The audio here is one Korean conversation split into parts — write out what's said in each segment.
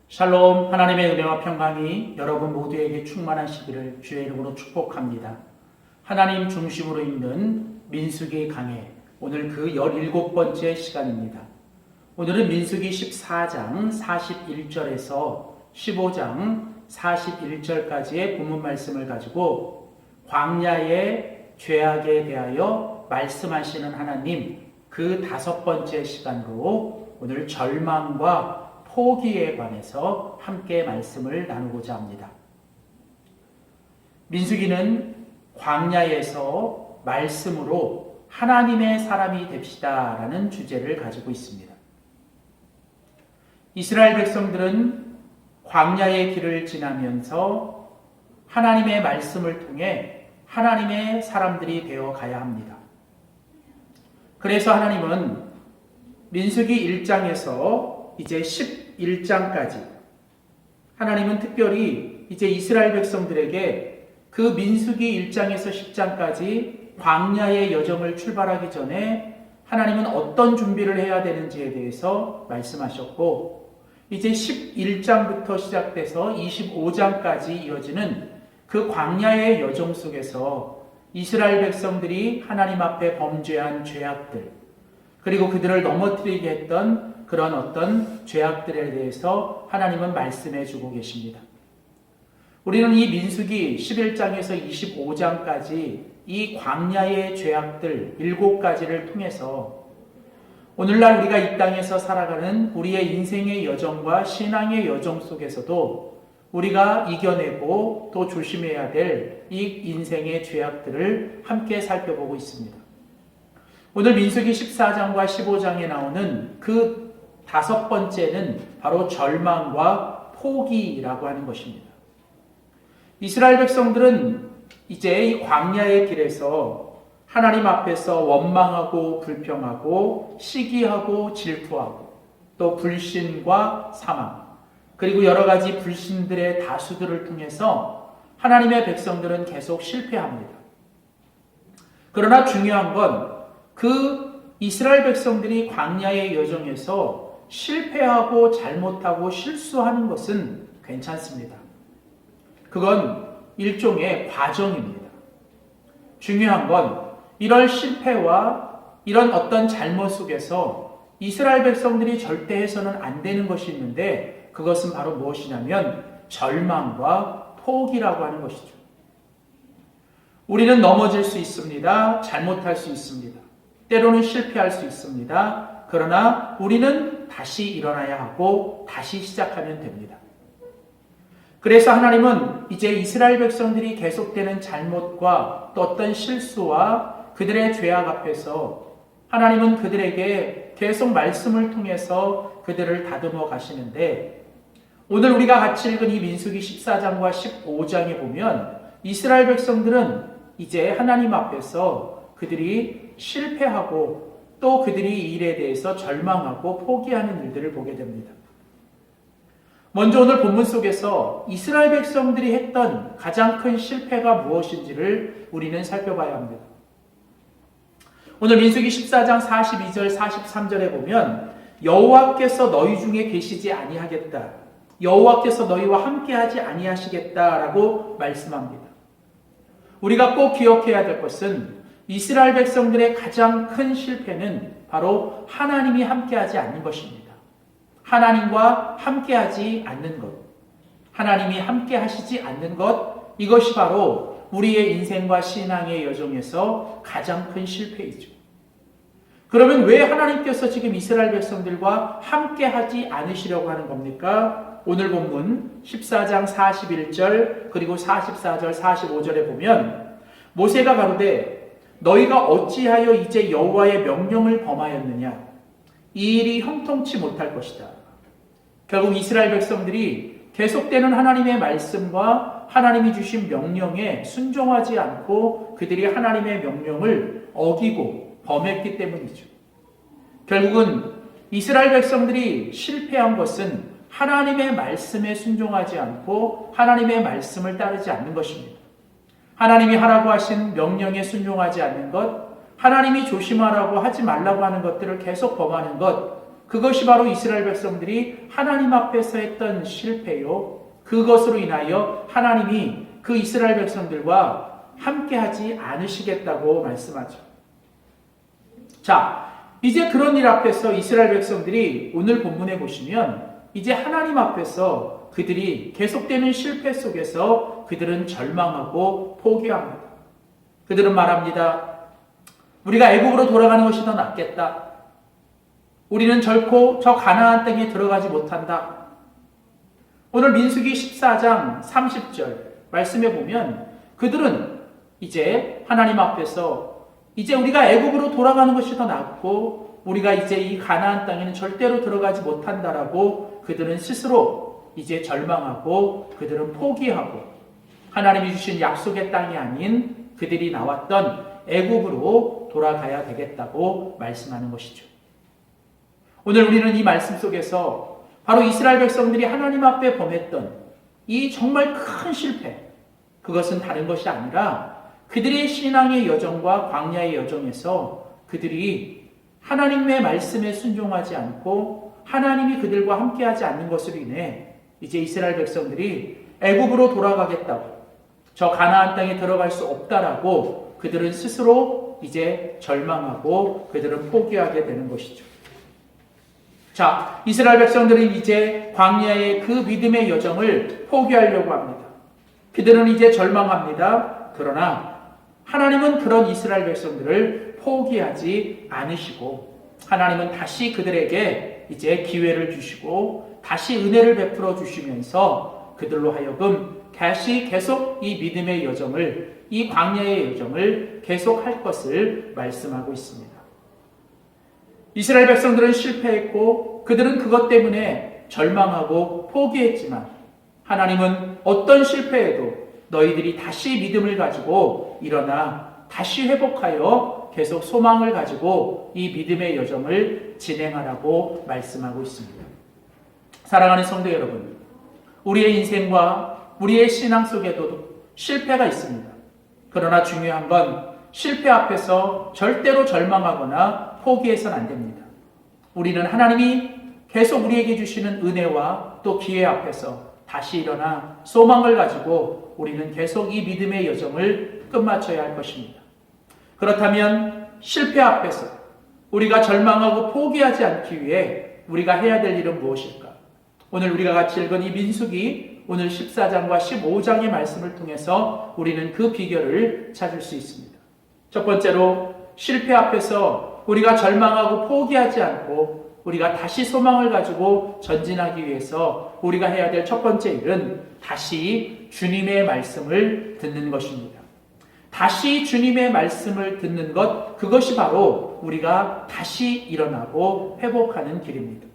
샬롬, 하나님의 은혜와 평강이 여러분 모두에게 충만하시기를 주의 이름으로 축복합니다. 하나님 중심으로 있는 민수기 강해, 오늘 그 17번째 시간입니다. 오늘은 민수기 14장 41절에서 15장 41절까지의 본문 말씀을 가지고 광야의 죄악에 대하여 말씀하시는 하나님, 그 5번째 시간으로 오늘 절망과 포기에 관해서 함께 말씀을 나누고자 합니다. 민수기는 광야에서 말씀으로 하나님의 사람이 됩시다 라는 주제를 가지고 있습니다. 이스라엘 백성들은 광야의 길을 지나면서 하나님의 말씀을 통해 하나님의 사람들이 되어 가야 합니다. 그래서 하나님은 민수기 1장에서 이제 11장까지 하나님은 특별히 이제 이스라엘 백성들에게 그 민수기 1장에서 10장까지 광야의 여정을 출발하기 전에 하나님은 어떤 준비를 해야 되는지에 대해서 말씀하셨고, 이제 11장부터 시작돼서 25장까지 이어지는 그 광야의 여정 속에서 이스라엘 백성들이 하나님 앞에 범죄한 죄악들, 그리고 그들을 넘어뜨리게 했던 그런 어떤 죄악들에 대해서 하나님은 말씀해 주고 계십니다. 우리는 이 민수기 11장에서 25장까지 이 광야의 죄악들 7가지를 통해서 오늘날 우리가 이 땅에서 살아가는 우리의 인생의 여정과 신앙의 여정 속에서도 우리가 이겨내고 또 조심해야 될 이 인생의 죄악들을 함께 살펴보고 있습니다. 오늘 민수기 14장과 15장에 나오는 그 5번째는 바로 절망과 포기라고 하는 것입니다. 이스라엘 백성들은 이제 이 광야의 길에서 하나님 앞에서 원망하고 불평하고 시기하고 질투하고 또 불신과 사망, 그리고 여러 가지 불신들의 다수들을 통해서 하나님의 백성들은 계속 실패합니다. 그러나 중요한 건 그 이스라엘 백성들이 광야의 여정에서 실패하고 잘못하고 실수하는 것은 괜찮습니다. 그건 일종의 과정입니다. 중요한 건 이런 실패와 이런 어떤 잘못 속에서 이스라엘 백성들이 절대 해서는 안 되는 것이 있는데, 그것은 바로 무엇이냐면 절망과 포기라고 하는 것이죠. 우리는 넘어질 수 있습니다. 잘못할 수 있습니다. 때로는 실패할 수 있습니다. 그러나 우리는 다시 일어나야 하고 다시 시작하면 됩니다. 그래서 하나님은 이제 이스라엘 백성들이 계속되는 잘못과 또 어떤 실수와 그들의 죄악 앞에서 하나님은 그들에게 계속 말씀을 통해서 그들을 다듬어 가시는데, 오늘 우리가 같이 읽은 이 민수기 14장과 15장에 보면 이스라엘 백성들은 이제 하나님 앞에서 그들이 실패하고 또 그들이 이 일에 대해서 절망하고 포기하는 일들을 보게 됩니다. 먼저 오늘 본문 속에서 이스라엘 백성들이 했던 가장 큰 실패가 무엇인지를 우리는 살펴봐야 합니다. 오늘 민수기 14장 42절 43절에 보면 여호와께서 너희 중에 계시지 아니하겠다, 여호와께서 너희와 함께하지 아니하시겠다라고 말씀합니다. 우리가 꼭 기억해야 될 것은 이스라엘 백성들의 가장 큰 실패는 바로 하나님이 함께하지 않는 것입니다. 하나님과 함께하지 않는 것, 하나님이 함께하시지 않는 것, 이것이 바로 우리의 인생과 신앙의 여정에서 가장 큰 실패이죠. 그러면 왜 하나님께서 지금 이스라엘 백성들과 함께하지 않으시려고 하는 겁니까? 오늘 본문 14장 41절 그리고 44절 45절에 보면 모세가 가로되 너희가 어찌하여 이제 여호와의 명령을 범하였느냐, 이 일이 형통치 못할 것이다. 결국 이스라엘 백성들이 계속되는 하나님의 말씀과 하나님이 주신 명령에 순종하지 않고 그들이 하나님의 명령을 어기고 범했기 때문이죠. 결국은 이스라엘 백성들이 실패한 것은 하나님의 말씀에 순종하지 않고 하나님의 말씀을 따르지 않는 것입니다. 하나님이 하라고 하신 명령에 순종하지 않는 것, 하나님이 조심하라고 하지 말라고 하는 것들을 계속 범하는 것, 그것이 바로 이스라엘 백성들이 하나님 앞에서 했던 실패요. 그것으로 인하여 하나님이 그 이스라엘 백성들과 함께하지 않으시겠다고 말씀하죠. 자, 이제 그런 일 앞에서 이스라엘 백성들이 오늘 본문에 보시면 이제 하나님 앞에서 그들이 계속되는 실패 속에서 그들은 절망하고 포기합니다. 그들은 말합니다. 우리가 애굽으로 돌아가는 것이 더 낫겠다. 우리는 결코 저 가나안 땅에 들어가지 못한다. 오늘 민수기 14장 30절 말씀해 보면 그들은 이제 하나님 앞에서 이제 우리가 애굽으로 돌아가는 것이 더 낫고 우리가 이제 이 가나안 땅에는 절대로 들어가지 못한다라고 그들은 스스로 이제 절망하고 그들은 포기하고 하나님이 주신 약속의 땅이 아닌 그들이 나왔던 애굽으로 돌아가야 되겠다고 말씀하는 것이죠. 오늘 우리는 이 말씀 속에서 바로 이스라엘 백성들이 하나님 앞에 범했던 이 정말 큰 실패, 그것은 다른 것이 아니라 그들의 신앙의 여정과 광야의 여정에서 그들이 하나님의 말씀에 순종하지 않고 하나님이 그들과 함께하지 않는 것으로 인해 이제 이스라엘 백성들이 애굽으로 돌아가겠다고 저 가나안 땅에 들어갈 수 없다라고 그들은 스스로 이제 절망하고 그들은 포기하게 되는 것이죠. 자, 이스라엘 백성들은 이제 광야의 그 믿음의 여정을 포기하려고 합니다. 그들은 이제 절망합니다. 그러나 하나님은 그런 이스라엘 백성들을 포기하지 않으시고 하나님은 다시 그들에게 이제 기회를 주시고 다시 은혜를 베풀어 주시면서 그들로 하여금 다시 계속 이 믿음의 여정을, 이 광야의 여정을 계속할 것을 말씀하고 있습니다. 이스라엘 백성들은 실패했고 그들은 그것 때문에 절망하고 포기했지만 하나님은 어떤 실패에도 너희들이 다시 믿음을 가지고 일어나 다시 회복하여 계속 소망을 가지고 이 믿음의 여정을 진행하라고 말씀하고 있습니다. 사랑하는 성도 여러분, 우리의 인생과 우리의 신앙 속에도 실패가 있습니다. 그러나 중요한 건 실패 앞에서 절대로 절망하거나 포기해서는 안 됩니다. 우리는 하나님이 계속 우리에게 주시는 은혜와 또 기회 앞에서 다시 일어나 소망을 가지고 우리는 계속 이 믿음의 여정을 끝마쳐야 할 것입니다. 그렇다면 실패 앞에서 우리가 절망하고 포기하지 않기 위해 우리가 해야 될 일은 무엇일까? 오늘 우리가 같이 읽은 이 민수기 오늘 14장과 15장의 말씀을 통해서 우리는 그 비결을 찾을 수 있습니다. 첫 번째로 실패 앞에서 우리가 절망하고 포기하지 않고 우리가 다시 소망을 가지고 전진하기 위해서 우리가 해야 될 첫 번째 일은 다시 주님의 말씀을 듣는 것입니다. 다시 주님의 말씀을 듣는 것, 그것이 바로 우리가 다시 일어나고 회복하는 길입니다.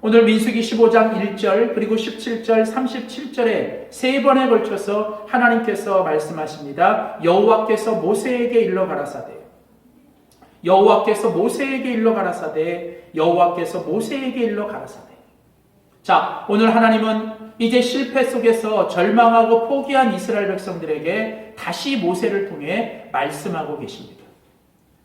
오늘 민수기 15장 1절 그리고 17절 37절에 세 번에 걸쳐서 하나님께서 말씀하십니다. 여호와께서 모세에게 일러 가라사대 여호와께서 모세에게 일러 가라사대 여호와께서 모세에게 일러 가라사대. 자, 오늘 하나님은 이제 실패 속에서 절망하고 포기한 이스라엘 백성들에게 다시 모세를 통해 말씀하고 계십니다.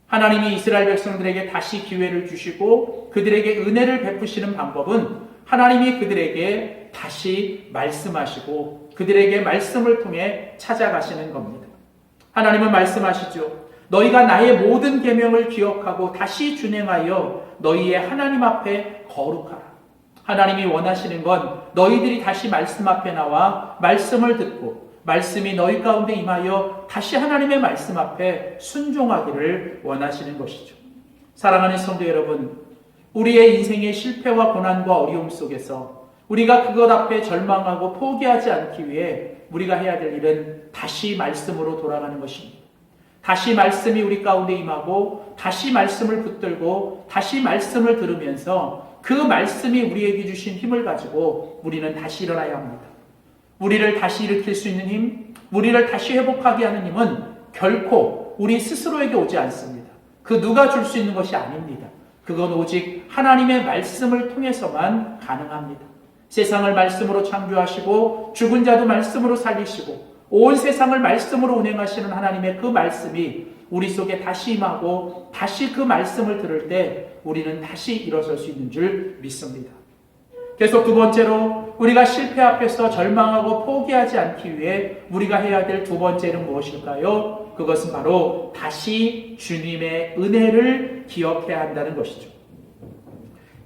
하나님이 이스라엘 백성들에게 다시 기회를 주시고 그들에게 은혜를 베푸시는 방법은 하나님이 그들에게 다시 말씀하시고 그들에게 말씀을 통해 찾아가시는 겁니다. 하나님은 말씀하시죠. 너희가 나의 모든 계명을 기억하고 다시 준행하여 너희의 하나님 앞에 거룩하라. 하나님이 원하시는 건 너희들이 다시 말씀 앞에 나와 말씀을 듣고 말씀이 너희 가운데 임하여 다시 하나님의 말씀 앞에 순종하기를 원하시는 것이죠. 사랑하는 성도 여러분, 우리의 인생의 실패와 고난과 어려움 속에서 우리가 그것 앞에 절망하고 포기하지 않기 위해 우리가 해야 될 일은 다시 말씀으로 돌아가는 것입니다. 다시 말씀이 우리 가운데 임하고 다시 말씀을 붙들고 다시 말씀을 들으면서 그 말씀이 우리에게 주신 힘을 가지고 우리는 다시 일어나야 합니다. 우리를 다시 일으킬 수 있는 힘, 우리를 다시 회복하게 하는 힘은 결코 우리 스스로에게 오지 않습니다. 그 누가 줄 수 있는 것이 아닙니다. 그건 오직 하나님의 말씀을 통해서만 가능합니다. 세상을 말씀으로 창조하시고 죽은 자도 말씀으로 살리시고 온 세상을 말씀으로 운행하시는 하나님의 그 말씀이 우리 속에 다시 임하고 다시 그 말씀을 들을 때 우리는 다시 일어설 수 있는 줄 믿습니다. 계속 두 번째로 우리가 실패 앞에서 절망하고 포기하지 않기 위해 우리가 해야 될 두 번째는 무엇일까요? 그것은 바로 다시 주님의 은혜를 기억해야 한다는 것이죠.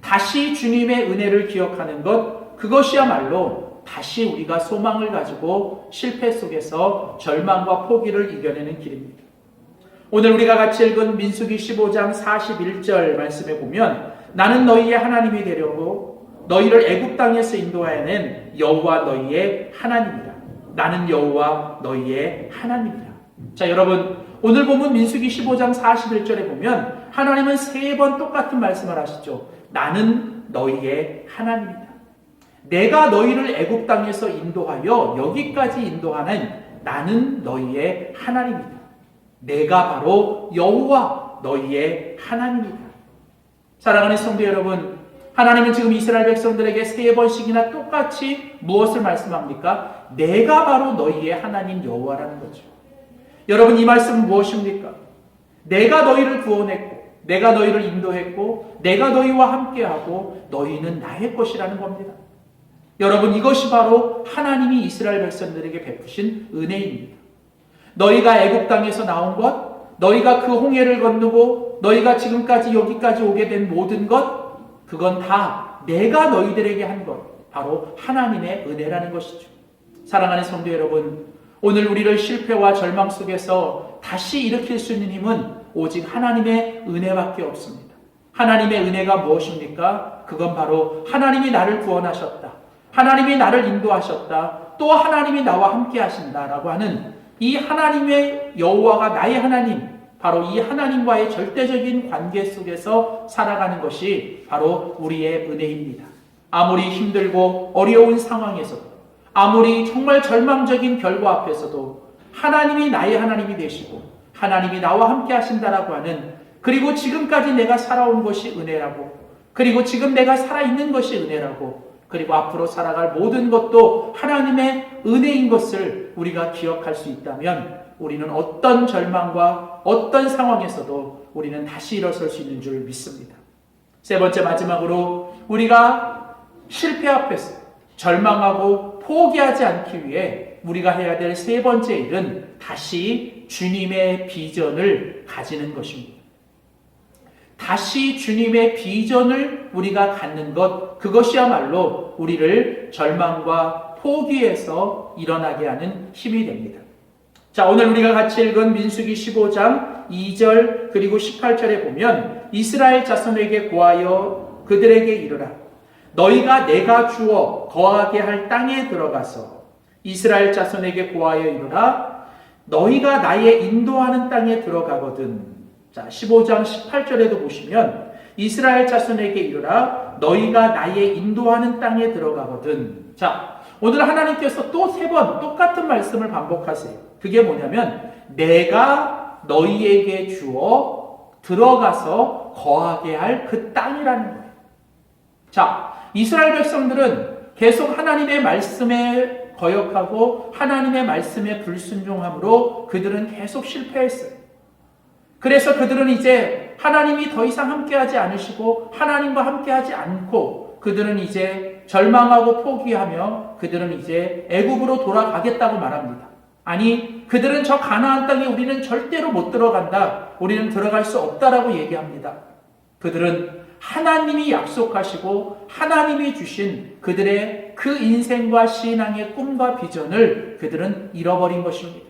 다시 주님의 은혜를 기억하는 것, 그것이야말로 다시 우리가 소망을 가지고 실패 속에서 절망과 포기를 이겨내는 길입니다. 오늘 우리가 같이 읽은 민수기 15장 41절 말씀에 보면 나는 너희의 하나님이 되려고 너희를 애굽 땅에서 인도하여 낸 여호와 너희의 하나님이라. 나는 여호와 너희의 하나님이라. 자, 여러분, 오늘 보면 민수기 15장 41절에 보면 하나님은 3번 똑같은 말씀을 하시죠. 나는 너희의 하나님이다. 내가 너희를 애굽 땅에서 인도하여 여기까지 인도하는 나는 너희의 하나님이다. 내가 바로 여호와 너희의 하나님이다. 사랑하는 성도 여러분, 하나님은 지금 이스라엘 백성들에게 3번씩이나 똑같이 무엇을 말씀합니까? 내가 바로 너희의 하나님 여호와라는 거죠. 여러분, 이 말씀은 무엇입니까? 내가 너희를 구원했고 내가 너희를 인도했고 내가 너희와 함께하고 너희는 나의 것이라는 겁니다. 여러분, 이것이 바로 하나님이 이스라엘 백성들에게 베푸신 은혜입니다. 너희가 애굽 땅에서 나온 것, 너희가 그 홍해를 건너고 너희가 지금까지 여기까지 오게 된 모든 것, 그건 다 내가 너희들에게 한 것, 바로 하나님의 은혜라는 것이죠. 사랑하는 성도 여러분, 오늘 우리를 실패와 절망 속에서 다시 일으킬 수 있는 힘은 오직 하나님의 은혜밖에 없습니다. 하나님의 은혜가 무엇입니까? 그건 바로 하나님이 나를 구원하셨다, 하나님이 나를 인도하셨다, 또 하나님이 나와 함께 하신다라고 하는 이 하나님의 여호와가 나의 하나님, 바로 이 하나님과의 절대적인 관계 속에서 살아가는 것이 바로 우리의 은혜입니다. 아무리 힘들고 어려운 상황에서도, 아무리 정말 절망적인 결과 앞에서도 하나님이 나의 하나님이 되시고 하나님이 나와 함께 하신다라고 하는, 그리고 지금까지 내가 살아온 것이 은혜라고, 그리고 지금 내가 살아있는 것이 은혜라고, 그리고 앞으로 살아갈 모든 것도 하나님의 은혜인 것을 우리가 기억할 수 있다면 우리는 어떤 절망과 어떤 상황에서도 우리는 다시 일어설 수 있는 줄 믿습니다. 세 번째, 마지막으로 우리가 실패 앞에서 절망하고 포기하지 않기 위해 우리가 해야 될 세 번째 일은 다시 주님의 비전을 가지는 것입니다. 다시 주님의 비전을 우리가 갖는 것, 그것이야말로 우리를 절망과 포기에서 일어나게 하는 힘이 됩니다. 자, 오늘 우리가 같이 읽은 민수기 15장 2절 그리고 18절에 보면 이스라엘 자손에게 고하여 그들에게 이르라. 너희가 내가 주어 거하게 할 땅에 들어가서 이스라엘 자손에게 고하여 이르라. 너희가 나의 인도하는 땅에 들어가거든. 자, 15장 18절에도 보시면 이스라엘 자손에게 이르라. 너희가 나의 인도하는 땅에 들어가거든. 자, 오늘 하나님께서 또 3번 똑같은 말씀을 반복하세요. 그게 뭐냐면 내가 너희에게 주어 들어가서 거하게 할 그 땅이라는 거예요. 자, 이스라엘 백성들은 계속 하나님의 말씀에 거역하고 하나님의 말씀에 불순종함으로 그들은 계속 실패했어요. 그래서 그들은 이제 하나님이 더 이상 함께하지 않으시고 하나님과 함께하지 않고 그들은 이제 절망하고 포기하며 그들은 이제 애굽으로 돌아가겠다고 말합니다. 아니, 그들은 저 가나안 땅에 우리는 절대로 못 들어간다, 우리는 들어갈 수 없다라고 얘기합니다. 그들은 하나님이 약속하시고 하나님이 주신 그들의 그 인생과 신앙의 꿈과 비전을 그들은 잃어버린 것입니다.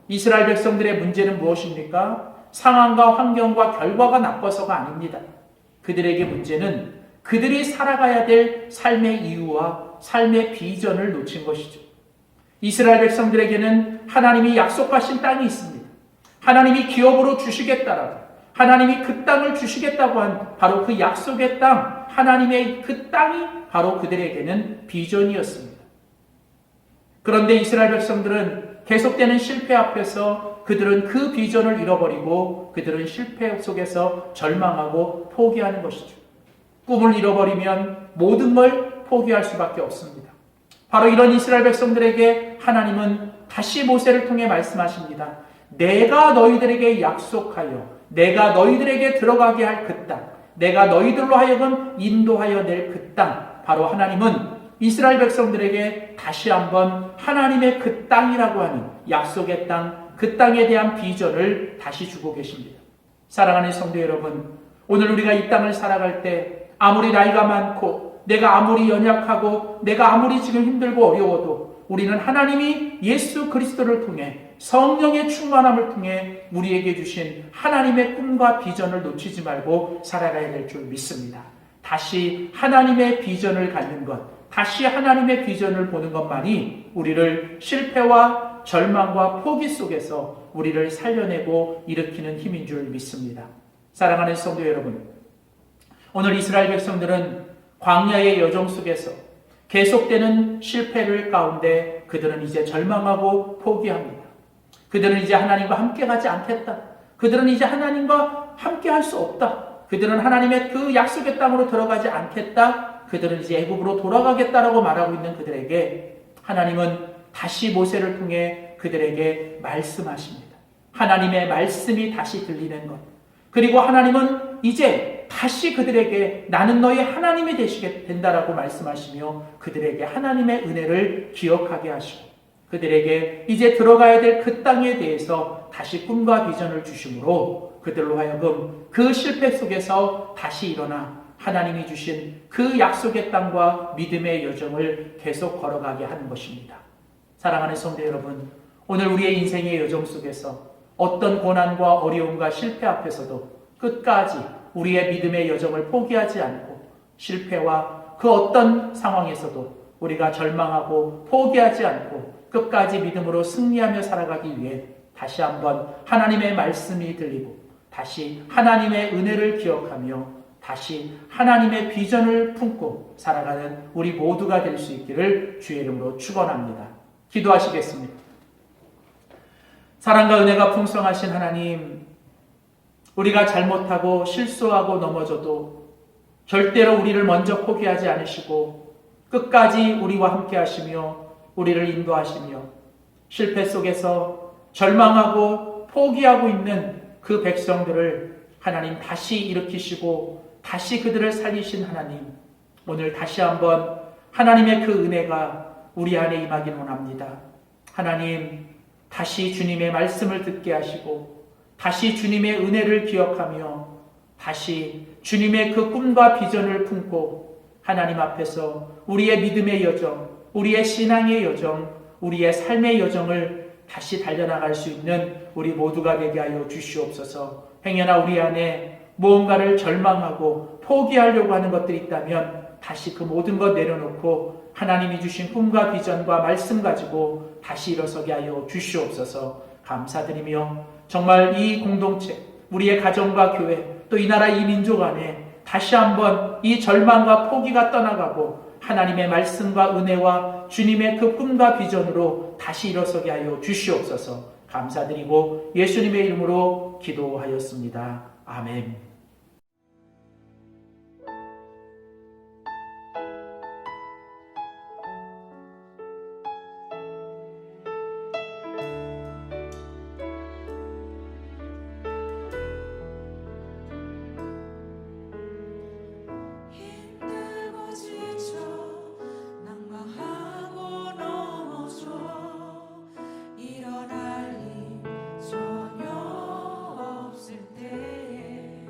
이스라엘 백성들의 문제는 무엇입니까? 상황과 환경과 결과가 나빠서가 아닙니다. 그들에게 문제는 그들이 살아가야 될 삶의 이유와 삶의 비전을 놓친 것이죠. 이스라엘 백성들에게는 하나님이 약속하신 땅이 있습니다. 하나님이 기업으로 주시겠다라고, 하나님이 그 땅을 주시겠다고 한 바로 그 약속의 땅, 하나님의 그 땅이 바로 그들에게는 비전이었습니다. 그런데 이스라엘 백성들은 계속되는 실패 앞에서 그들은 그 비전을 잃어버리고 그들은 실패 속에서 절망하고 포기하는 것이죠. 꿈을 잃어버리면 모든 걸 포기할 수밖에 없습니다. 바로 이런 이스라엘 백성들에게 하나님은 다시 모세를 통해 말씀하십니다. 내가 너희들에게 약속하여 내가 너희들에게 들어가게 할 그 땅, 내가 너희들로 하여금 인도하여 낼 그 땅, 바로 하나님은 이스라엘 백성들에게 다시 한번 하나님의 그 땅이라고 하는 약속의 땅, 그 땅에 대한 비전을 다시 주고 계십니다. 사랑하는 성도 여러분, 오늘 우리가 이 땅을 살아갈 때 아무리 나이가 많고 내가 아무리 연약하고 내가 아무리 지금 힘들고 어려워도 우리는 하나님이 예수 그리스도를 통해 성령의 충만함을 통해 우리에게 주신 하나님의 꿈과 비전을 놓치지 말고 살아가야 될 줄 믿습니다. 다시 하나님의 비전을 갖는 것, 다시 하나님의 비전을 보는 것만이 우리를 실패와 절망과 포기 속에서 우리를 살려내고 일으키는 힘인 줄 믿습니다. 사랑하는 성도 여러분, 오늘 이스라엘 백성들은 광야의 여정 속에서 계속되는 실패를 가운데 그들은 이제 절망하고 포기합니다. 그들은 이제 하나님과 함께 가지 않겠다. 그들은 이제 하나님과 함께 할 수 없다. 그들은 하나님의 그 약속의 땅으로 들어가지 않겠다. 그들은 이제 애굽으로 돌아가겠다라고 말하고 있는 그들에게 하나님은 다시 모세를 통해 그들에게 말씀하십니다. 하나님의 말씀이 다시 들리는 것. 그리고 하나님은 이제 다시 그들에게 나는 너희 하나님이 되시게 된다라고 말씀하시며 그들에게 하나님의 은혜를 기억하게 하시고 그들에게 이제 들어가야 될 그 땅에 대해서 다시 꿈과 비전을 주심으로 그들로 하여금 그 실패 속에서 다시 일어나 하나님이 주신 그 약속의 땅과 믿음의 여정을 계속 걸어가게 하는 것입니다. 사랑하는 성도 여러분, 오늘 우리의 인생의 여정 속에서 어떤 고난과 어려움과 실패 앞에서도 끝까지 우리의 믿음의 여정을 포기하지 않고 실패와 그 어떤 상황에서도 우리가 절망하고 포기하지 않고 끝까지 믿음으로 승리하며 살아가기 위해 다시 한번 하나님의 말씀이 들리고 다시 하나님의 은혜를 기억하며 다시 하나님의 비전을 품고 살아가는 우리 모두가 될 수 있기를 주의 이름으로 축원합니다. 기도하시겠습니다. 사랑과 은혜가 풍성하신 하나님, 우리가 잘못하고 실수하고 넘어져도 절대로 우리를 먼저 포기하지 않으시고 끝까지 우리와 함께 하시며 우리를 인도하시며 실패 속에서 절망하고 포기하고 있는 그 백성들을 하나님 다시 일으키시고 다시 그들을 살리신 하나님, 오늘 다시 한번 하나님의 그 은혜가 우리 안에 임하길 원합니다. 하나님, 다시 주님의 말씀을 듣게 하시고 다시 주님의 은혜를 기억하며 다시 주님의 그 꿈과 비전을 품고 하나님 앞에서 우리의 믿음의 여정, 우리의 신앙의 여정, 우리의 삶의 여정을 다시 달려나갈 수 있는 우리 모두가 되게 하여 주시옵소서. 행여나 우리 안에 무언가를 절망하고 포기하려고 하는 것들이 있다면 다시 그 모든 것 내려놓고 하나님이 주신 꿈과 비전과 말씀 가지고 다시 일어서게 하여 주시옵소서. 감사드리며 정말 이 공동체, 우리의 가정과 교회, 또 이 나라 이 민족 안에 다시 한번 이 절망과 포기가 떠나가고 하나님의 말씀과 은혜와 주님의 그 꿈과 비전으로 다시 일어서게 하여 주시옵소서. 감사드리고 예수님의 이름으로 기도하였습니다. 아멘. 일어날 일 전혀 없을 때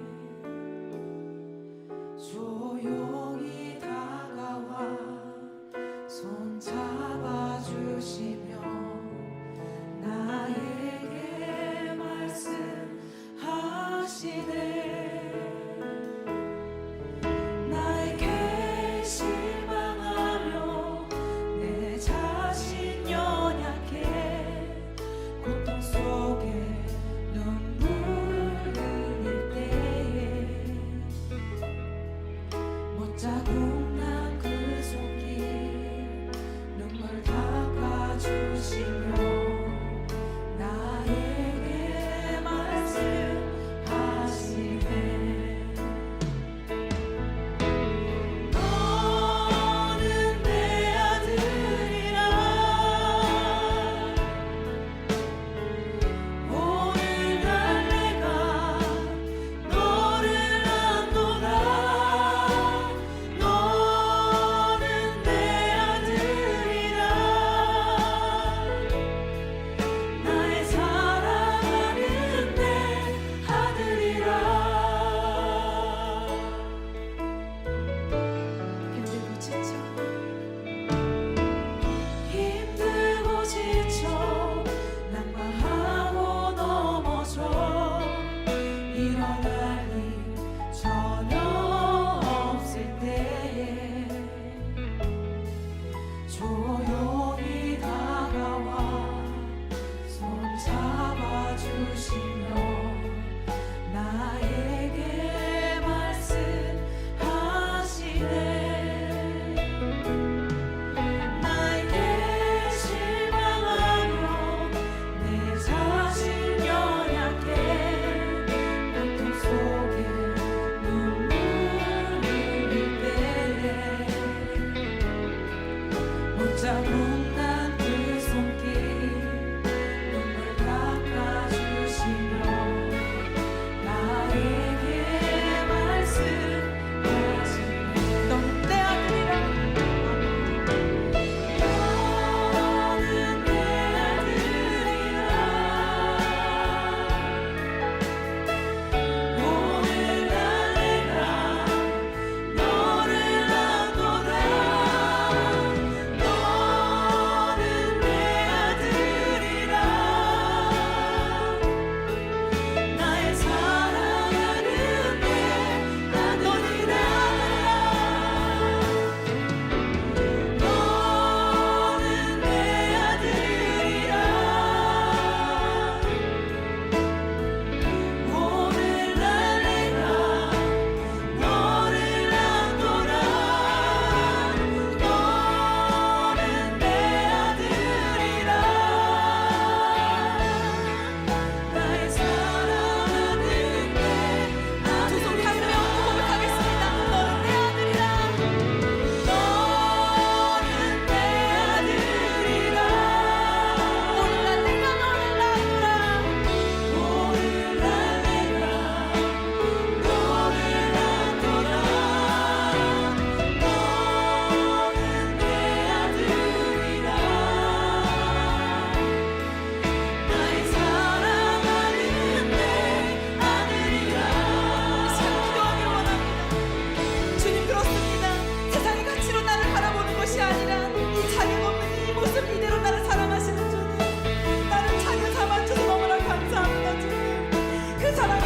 그 사람